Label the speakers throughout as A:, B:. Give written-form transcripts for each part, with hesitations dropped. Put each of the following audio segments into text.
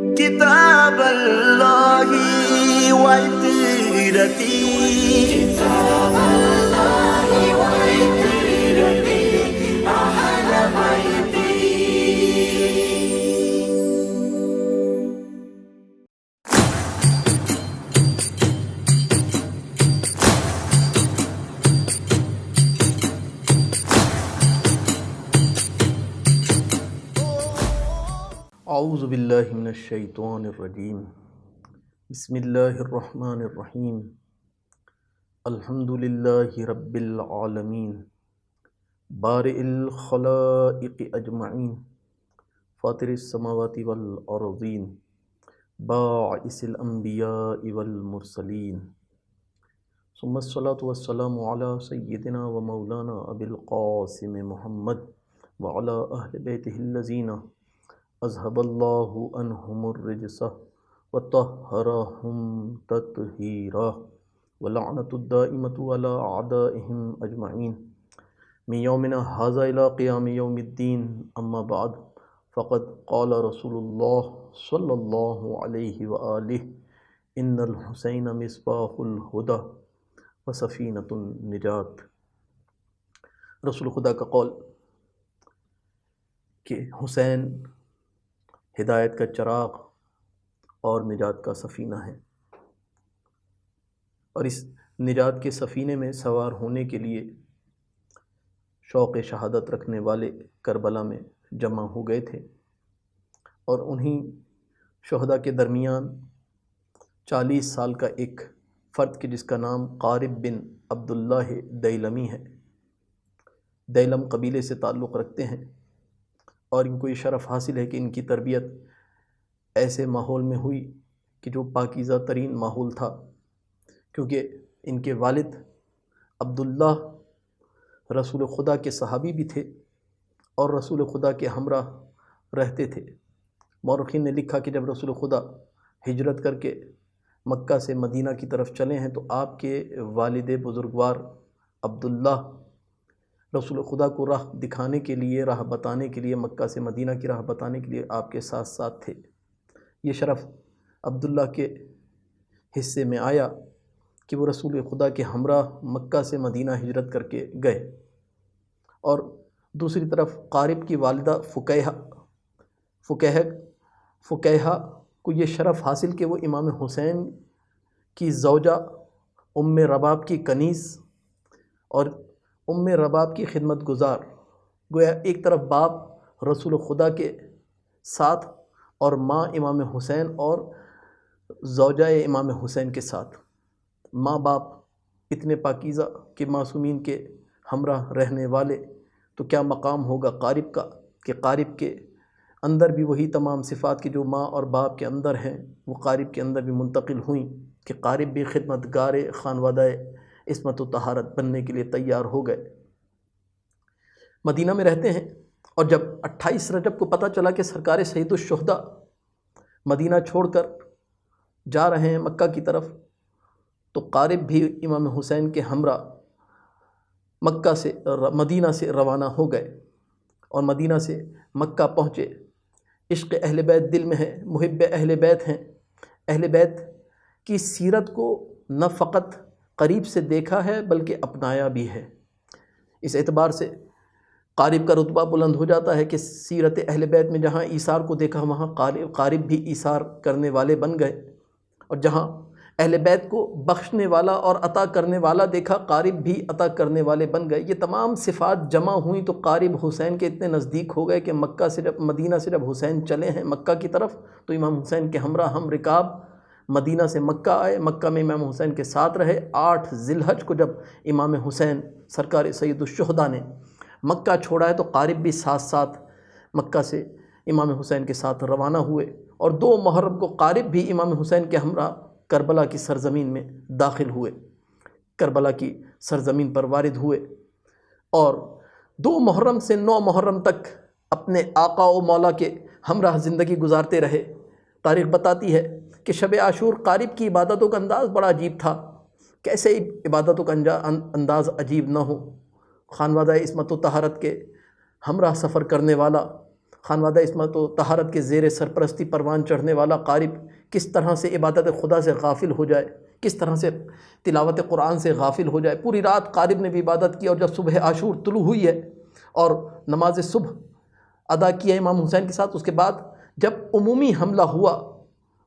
A: كتاب الله وعترتي كتاب الله وعترتي أهل بيتي.
B: اعوذ باللہ من الشیطان الرجیم. بسم اللہ الرحمن الرحیم. الحمد للہ رب العالمین بارئ الخلائق اجمعین فاطر السماوات والارضین باعث الانبیاء والمرسلین ثم الصلاة والسلام علی سیدنا و مولانا ابی القاسم محمد وعلی اہل بیتہ الذین اذهب اللہ عنہم الرجس وطہرہم تطہیرا ولعنۃ الدائمۃ علی اعدائہم اجمعین من یومنا ھذا الی قیام یوم الدین. اما بعد فقد قال رسول اللہ صلی اللہ علیہ وآلہ ان الحسین مصباح الہدی وسفینۃ النجات. رسول خدا کا قول کہ حسین ہدایت کا چراغ اور نجات کا سفینہ ہے، اور اس نجات کے سفینے میں سوار ہونے کے لیے شوق شہادت رکھنے والے کربلا میں جمع ہو گئے تھے، اور انہی شہداء کے درمیان 40 سال کا ایک فرد کے جس کا نام قارب بن عبداللہ دیلمی ہے، دیلم قبیلے سے تعلق رکھتے ہیں، اور ان کو یہ شرف حاصل ہے کہ ان کی تربیت ایسے ماحول میں ہوئی کہ جو پاکیزہ ترین ماحول تھا، کیونکہ ان کے والد عبداللہ رسول خدا کے صحابی بھی تھے اور رسول خدا کے ہمراہ رہتے تھے. مورخین نے لکھا کہ جب رسول خدا ہجرت کر کے مکہ سے مدینہ کی طرف چلے ہیں تو آپ کے والد بزرگوار عبداللہ رسول خدا کو راہ دکھانے کے لیے، راہ بتانے کے لیے، مکہ سے مدینہ کی راہ بتانے کے لیے آپ کے ساتھ ساتھ تھے. یہ شرف عبداللہ کے حصے میں آیا کہ وہ رسول خدا کے ہمراہ مکہ سے مدینہ ہجرت کر کے گئے. اور دوسری طرف قارب کی والدہ فکیہہ کو یہ شرف حاصل کہ وہ امام حسین کی زوجہ ام رباب کی کنیز اور ام رباب کی خدمت گزار، گویا ایک طرف باپ رسول خدا کے ساتھ اور ماں امام حسین اور زوجہ امام حسین کے ساتھ. ماں باپ اتنے پاکیزہ کہ معصومین کے ہمراہ رہنے والے، تو کیا مقام ہوگا قارب کا کہ قارب کے اندر بھی وہی تمام صفات کی جو ماں اور باپ کے اندر ہیں وہ قارب کے اندر بھی منتقل ہوئیں، کہ قارب بھی خدمت گار خانوادہ عصمت و طہارت بننے کے لیے تیار ہو گئے. مدینہ میں رہتے ہیں، اور جب 28 رجب کو پتہ چلا کہ سرکار سید الشہداء مدینہ چھوڑ کر جا رہے ہیں مکہ کی طرف، تو قارب بھی امام حسین کے ہمراہ مدینہ سے روانہ ہو گئے اور مدینہ سے مکہ پہنچے. عشق اہل بیت دل میں ہے، محب اہل بیت ہیں. اہل بیت کی سیرت کو نہ فقط قریب سے دیکھا ہے بلکہ اپنایا بھی ہے. اس اعتبار سے قارب کا رتبہ بلند ہو جاتا ہے کہ سیرت اہل بیت میں جہاں ایثار کو دیکھا وہاں قارب بھی ایثار کرنے والے بن گئے، اور جہاں اہل بیت کو بخشنے والا اور عطا کرنے والا دیکھا قارب بھی عطا کرنے والے بن گئے. یہ تمام صفات جمع ہوئیں تو قارب حسین کے اتنے نزدیک ہو گئے کہ مدینہ سے جب حسین چلے ہیں مکہ کی طرف تو امام حسین کے ہمراہ ہم رکاب مدینہ سے مکہ آئے. مکہ میں امام حسین کے ساتھ رہے. 8 ذی الحج کو جب امام حسین سرکار سید الشہداء نے مکہ چھوڑا ہے تو قارب بھی ساتھ ساتھ مکہ سے امام حسین کے ساتھ روانہ ہوئے، اور 2 محرم کو قارب بھی امام حسین کے ہمراہ کربلا کی سرزمین میں داخل ہوئے، کربلا کی سرزمین پر وارد ہوئے، اور 2 محرم سے 9 محرم تک اپنے آقا و مولا کے ہمراہ زندگی گزارتے رہے. تاریخ بتاتی ہے کہ شب عاشور قارب کی عبادتوں کا انداز بڑا عجیب تھا. کیسے عبادتوں کا انداز عجیب نہ ہو؟ خانوادہ عصمت و طہارت کے ہمراہ سفر کرنے والا خانوادہ عصمت و طہارت کے زیر سرپرستی پروان چڑھنے والا قارب کس طرح سے عبادت خدا سے غافل ہو جائے، کس طرح سے تلاوت قرآن سے غافل ہو جائے۔ پوری رات قارب نے بھی عبادت کی، اور جب صبح عاشور طلوع ہوئی ہے اور نماز صبح ادا کیا امام حسین کے ساتھ، اس کے بعد جب عمومی حملہ ہوا،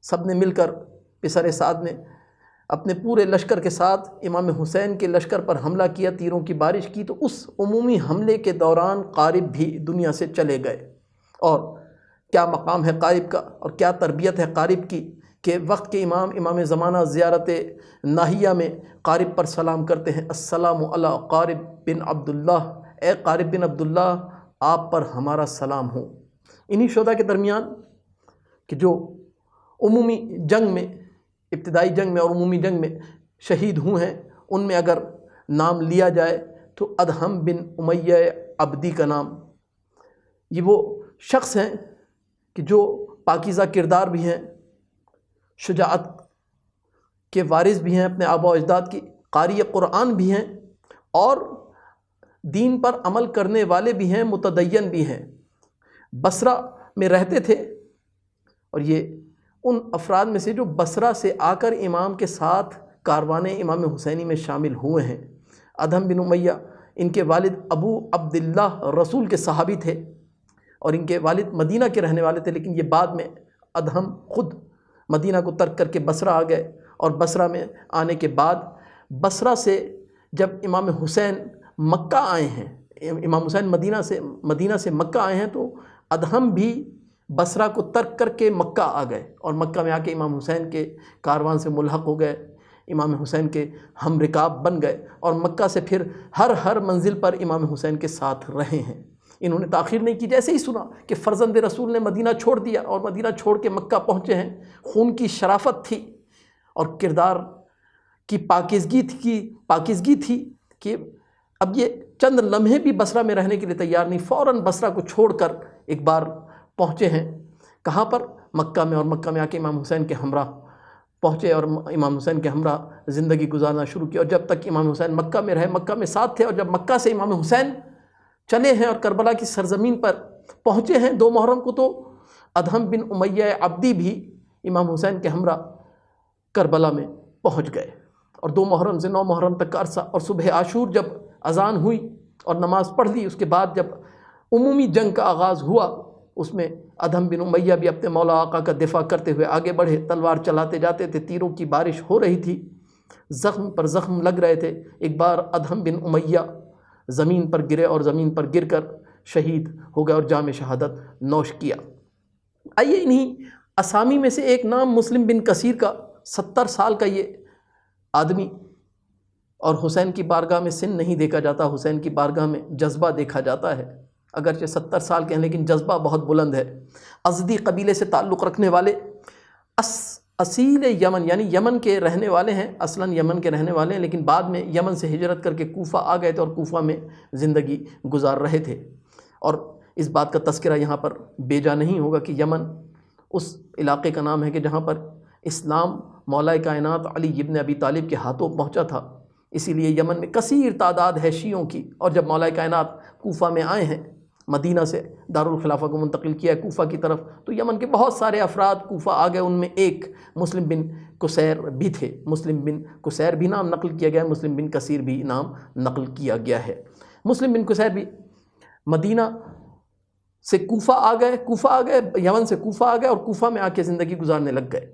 B: سب نے مل کر پسر سعد نے اپنے پورے لشکر کے ساتھ امام حسین کے لشکر پر حملہ کیا، تیروں کی بارش کی، تو اس عمومی حملے کے دوران قارب بھی دنیا سے چلے گئے۔ اور کیا مقام ہے قارب کا، اور کیا تربیت ہے قارب کی کہ وقت کے امام زمانہ زیارت ناہیہ میں قارب پر سلام کرتے ہیں، السلام علی قارب بن عبداللہ، اے قارب بن عبداللہ آپ پر ہمارا سلام ہو۔ انہی شہداء کے درمیان کہ جو عمومی جنگ میں، ابتدائی جنگ میں اور عمومی جنگ میں شہید ہوئے ہیں، ان میں اگر نام لیا جائے تو ادہم بن امیہ عبدی کا نام، یہ وہ شخص ہیں کہ جو پاکیزہ کردار بھی ہیں، شجاعت کے وارث بھی ہیں اپنے آباء و اجداد کی، قاری قرآن بھی ہیں، اور دین پر عمل کرنے والے بھی ہیں، متدین بھی ہیں۔ بصرہ میں رہتے تھے، اور یہ ان افراد میں سے جو بصرہ سے آ کر امام کے ساتھ کاروان امام حسینی میں شامل ہوئے ہیں۔ ادہم بن امیہ، ان کے والد ابو عبداللہ رسول کے صحابی تھے، اور ان کے والد مدینہ کے رہنے والے تھے، لیکن یہ بعد میں ادہم خود مدینہ کو ترک کر کے بصرہ آ گئے، اور بصرہ میں آنے کے بعد بصرہ سے جب امام حسین مکہ آئے ہیں، امام حسین مدینہ سے مکہ آئے ہیں، تو ادہم بھی بصرہ کو ترک کر کے مکہ آ گئے، اور مکہ میں آ کے امام حسین کے کاروان سے ملحق ہو گئے، امام حسین کے ہم رکاب بن گئے، اور مکہ سے پھر ہر منزل پر امام حسین کے ساتھ رہے ہیں۔ انہوں نے تاخیر نہیں کی، جیسے ہی سنا کہ فرزند رسول نے مدینہ چھوڑ دیا اور مدینہ چھوڑ کے مکہ پہنچے ہیں، خون کی شرافت تھی اور کردار کی پاکیزگی تھی کہ اب یہ چند لمحے بھی بصرہ میں رہنے کے لیے تیار نہیں، فوراً بصرہ کو چھوڑ کر ایک بار پہنچے ہیں، کہاں پر؟ مکہ میں، اور مکہ میں آ کے امام حسین کے ہمراہ پہنچے، اور امام حسین کے ہمراہ زندگی گزارنا شروع کی، اور جب تک امام حسین مکہ میں رہے، مکہ میں ساتھ تھے، اور جب مکہ سے امام حسین چلے ہیں اور کربلا کی سرزمین پر پہنچے ہیں 2 محرم کو، تو ادہم بن امیہ عبدی بھی امام حسین کے ہمراہ کربلا میں پہنچ گئے، اور 2 محرم سے 9 محرم تک کا عرصہ، اور صبح عاشور جب اذان ہوئی اور نماز پڑھ لی، اس کے بعد جب عمومی جنگ کا آغاز ہوا، اس میں ادہم بن امیہ بھی اپنے مولا آقا کا دفاع کرتے ہوئے آگے بڑھے، تلوار چلاتے جاتے تھے، تیروں کی بارش ہو رہی تھی، زخم پر زخم لگ رہے تھے۔ ایک بار ادہم بن امیہ زمین پر گرے، اور زمین پر گر کر شہید ہو گئے اور جام شہادت نوش کیا۔ آئیے انہی اسامی میں سے ایک نام مسلم بن کثیر کا، 70 سال کا یہ آدمی، اور حسین کی بارگاہ میں سن نہیں دیکھا جاتا، حسین کی بارگاہ میں جذبہ دیکھا جاتا ہے، اگرچہ 70 سال کے ہیں لیکن جذبہ بہت بلند ہے۔ ازدی قبیلے سے تعلق رکھنے والے، اصیل یمن، یعنی یمن کے رہنے والے ہیں، اصلاً یمن کے رہنے والے ہیں، لیکن بعد میں یمن سے ہجرت کر کے کوفہ آ گئے تھے اور کوفہ میں زندگی گزار رہے تھے۔ اور اس بات کا تذکرہ یہاں پر بیجا نہیں ہوگا کہ یمن اس علاقے کا نام ہے کہ جہاں پر اسلام مولا کائنات علی ابن ابی طالب کے ہاتھوں پہنچا تھا، اسی لیے یمن میں کثیر تعداد ہے شیعوں کی، اور جب مولا کائنات کوفہ میں آئے ہیں، مدینہ سے دارالخلافہ کو منتقل کیا ہے کوفہ کی طرف، تو یمن کے بہت سارے افراد کوفہ آ گئے، ان میں ایک مسلم بن کثیر بھی تھے، مسلم بن کثیر بھی نام نقل کیا گیا ہے، مسلم بن کثیر بھی نام نقل کیا گیا ہے۔ مسلم بن کثیر بھی مدینہ سے کوفہ آ گئے، یمن سے کوفہ آ گئے، اور کوفہ میں آ کے زندگی گزارنے لگ گئے۔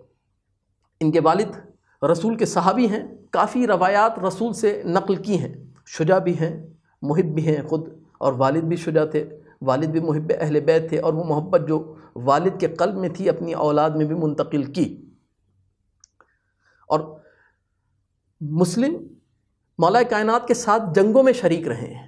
B: ان کے والد رسول کے صحابی ہیں، کافی روایات رسول سے نقل کی ہیں، شجاع بھی ہیں، محب بھی ہیں خود، اور والد بھی شجاع تھے، والد بھی محب اہل بیت تھے، اور وہ محبت جو والد کے قلب میں تھی اپنی اولاد میں بھی منتقل کی۔ اور مسلم مولا کائنات کے ساتھ جنگوں میں شریک رہے ہیں،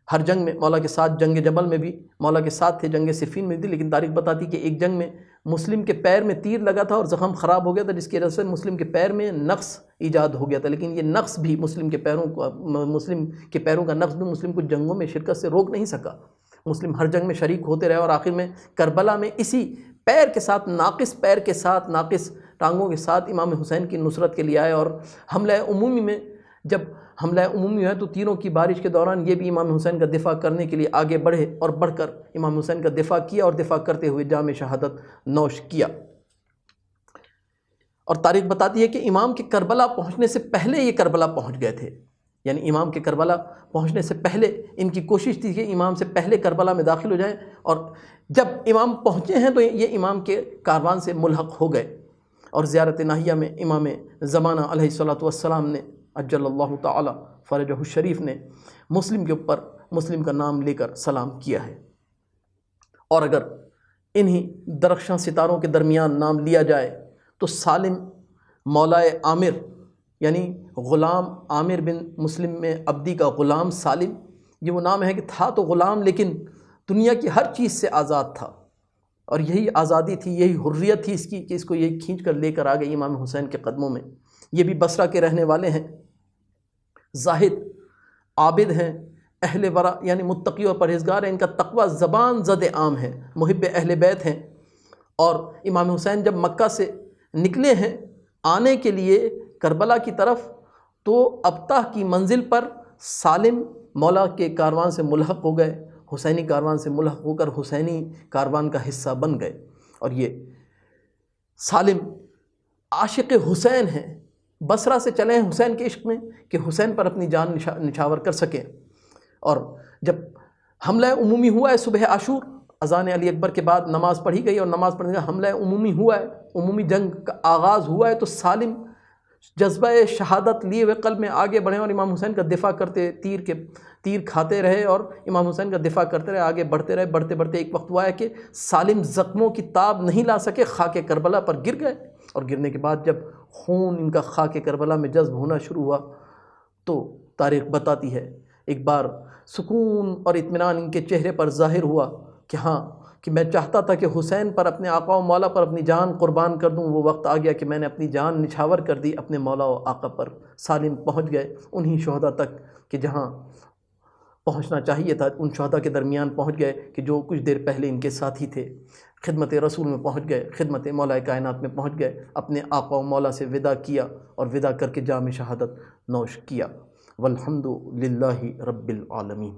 B: ہر جنگ میں مولا کے ساتھ، جنگ جبل میں بھی مولا کے ساتھ تھے، جنگ صفین میں بھی، لیکن تاریخ بتاتی کہ ایک جنگ میں مسلم کے پیر میں تیر لگا تھا اور زخم خراب ہو گیا تھا، جس کی وجہ سے مسلم کے پیر میں نقص ایجاد ہو گیا تھا، لیکن یہ نقص بھی مسلم کے پیروں کا نقص بھی مسلم کو جنگوں میں شرکت سے روک نہیں سکا۔ مسلم ہر جنگ میں شریک ہوتے رہے، اور آخر میں کربلا میں اسی پیر کے ساتھ، ناقص پیر کے ساتھ، ناقص ٹانگوں کے ساتھ امام حسین کی نصرت کے لیے آئے، اور حملہ عمومی میں جب حملہ عمومی ہے تو تیروں کی بارش کے دوران یہ بھی امام حسین کا دفاع کرنے کے لیے آگے بڑھے اور بڑھ کر امام حسین کا دفاع کیا اور دفاع کرتے ہوئے جام شہادت نوش کیا۔ اور تاریخ بتاتی ہے کہ امام کے کربلا پہنچنے سے پہلے یہ کربلا پہنچ گئے تھے، یعنی امام کے کربلا پہنچنے سے پہلے ان کی کوشش تھی کہ امام سے پہلے کربلا میں داخل ہو جائیں، اور جب امام پہنچے ہیں تو یہ امام کے کاروان سے ملحق ہو گئے۔ اور زیارت ناہیہ میں امام زمانہ علیہ الصلوۃ والسلام نے عجل اللہ تعالی فرجہ الشریف نے مسلم کے اوپر مسلم کا نام لے کر سلام کیا ہے۔ اور اگر انہی درخشاں ستاروں کے درمیان نام لیا جائے تو سالم مولائے عامر، یعنی غلام عامر بن مسلم میں عبدی کا غلام سالم، یہ وہ نام ہے کہ تھا تو غلام لیکن دنیا کی ہر چیز سے آزاد تھا، اور یہی آزادی تھی، یہی حریت تھی اس کی کہ اس کو یہ کھینچ کر لے کر آ گئی امام حسین کے قدموں میں۔ یہ بھی بصرہ کے رہنے والے ہیں، زاہد عابد ہیں، اہل ورع یعنی متقی اور پرہیزگار ہیں، ان کا تقوی زبان زد عام ہے، محب اہل بیت ہیں۔ اور امام حسین جب مکہ سے نکلے ہیں آنے کے لیے کربلا کی طرف تو ابتح کی منزل پر سالم مولا کے کاروان سے ملحق ہو گئے، حسینی کاروان سے ملحق ہو کر حسینی کاروان کا حصہ بن گئے۔ اور یہ سالم عاشق حسین ہیں، بصرہ سے چلے ہیں حسین کے عشق میں کہ حسین پر اپنی جان نچھاور کر سکیں۔ اور جب حملہ عمومی ہوا ہے صبح عاشور، اذان علی اکبر کے بعد نماز پڑھی گئی اور نماز پڑھنے کا حملہ عمومی ہوا ہے، عمومی جنگ کا آغاز ہوا ہے، تو سالم جذبہ شہادت لیے ہوئے قلب میں آگے بڑھے اور امام حسین کا دفاع کرتے، تیر کھاتے رہے اور امام حسین کا دفاع کرتے رہے، آگے بڑھتے رہے۔ بڑھتے بڑھتے ایک وقت ہوا ہے کہ سالم زخموں کی تاب نہیں لا سکے، خاک کربلا پر گر گئے، اور گرنے کے بعد جب خون ان کا خاک کربلا میں جذب ہونا شروع ہوا تو تاریخ بتاتی ہے ایک بار سکون اور اطمینان ان کے چہرے پر ظاہر ہوا کہ ہاں، کہ میں چاہتا تھا کہ حسین پر، اپنے آقا و مولا پر اپنی جان قربان کر دوں، وہ وقت آ گیا کہ میں نے اپنی جان نچھاور کر دی اپنے مولا و آقا پر۔ سالم پہنچ گئے انہی شہداء تک کہ جہاں پہنچنا چاہیے تھا، ان شہداء کے درمیان پہنچ گئے کہ جو کچھ دیر پہلے ان کے ساتھی تھے، خدمت رسول میں پہنچ گئے، خدمت مولا کائنات میں پہنچ گئے، اپنے آقا و مولا سے وداع کیا اور وداع کر کے جام شہادت نوش کیا۔ والحمد للہ رب العالمین۔